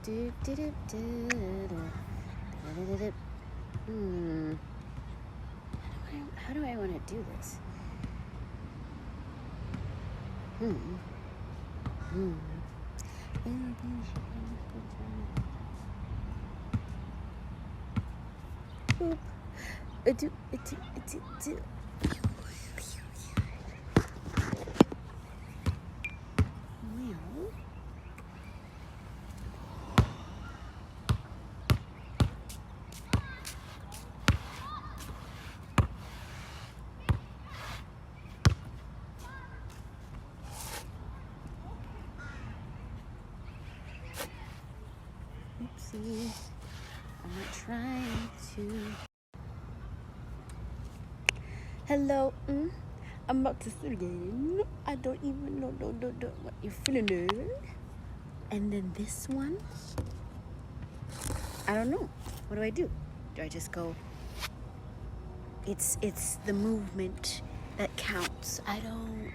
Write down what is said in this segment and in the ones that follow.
How do I want to do this? Boop. Do. Oopsie. I'm not trying to. Hello. I'm about to sit again. I don't even know what you're feeling there. And then this one, I don't know. What do? Do I just go? It's the movement that counts. I'm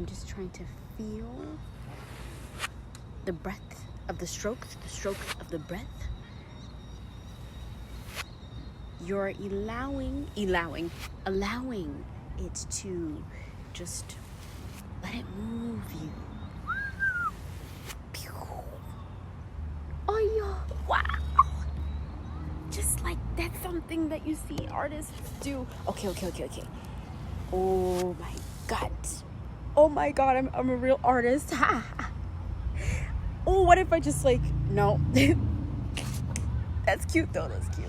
just trying to feel the breath of the strokes of the breath. You're allowing it to just let it move you. Oh, yeah. Wow. Just like that's something that you see artists do. Okay. Oh my God, I'm a real artist. Oh, what if I just no. That's cute though, that's cute.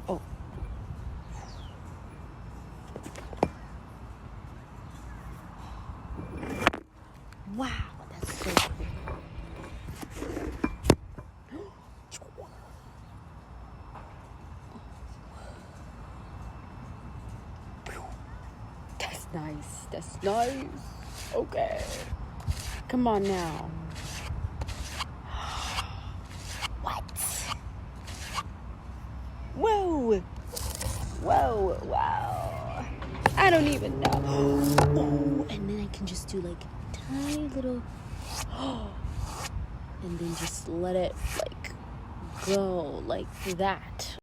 Oh. Wow, that's so cool. That's nice. Okay. Come on now. What? Whoa. Wow. I don't even know. Oh, and then I can just do tiny little, and then just let it go like that.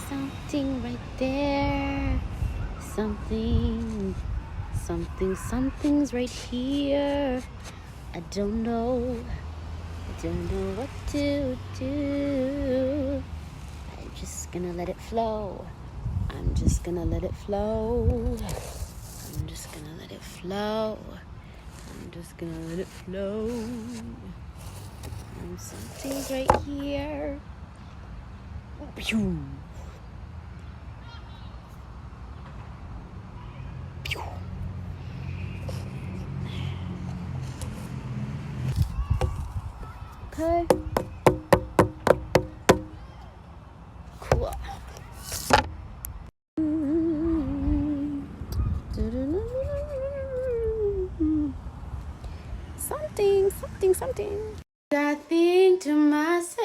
Something right there. Something's right here. I don't know what to do. I'm just gonna let it flow. And something's right here. Pew. Okay. Cool. Something. I think to myself,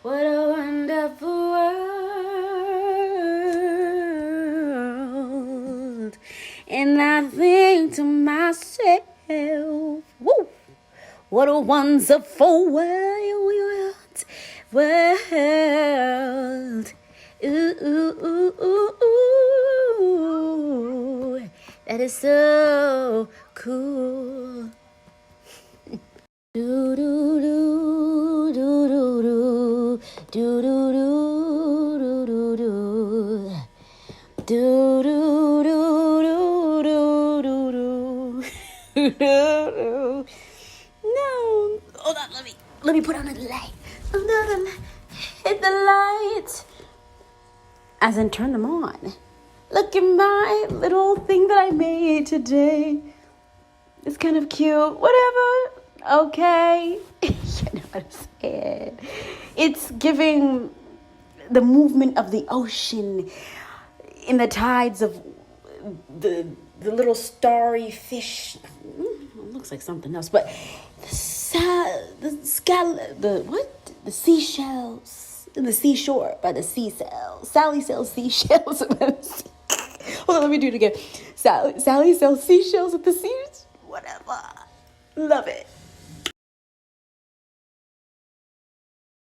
what a wonderful world. And I think to myself, woo, what a wonderful world. Ooh, that is so cool. Do do do do do do do do do do do do do do do do do. No, hold on. Let me put on the light. Hit the lights. As in turn them on. Look at my little thing that I made today. It's kind of cute. Whatever. Okay. how to say it. It's giving the movement of the ocean in the tides of the little starry fish. It looks like something else, but the seashells in the seashore by the seashells. Sally sells seashells. Hold on, let me do it again. Sally sells seashells at the sea. Whatever. Love it.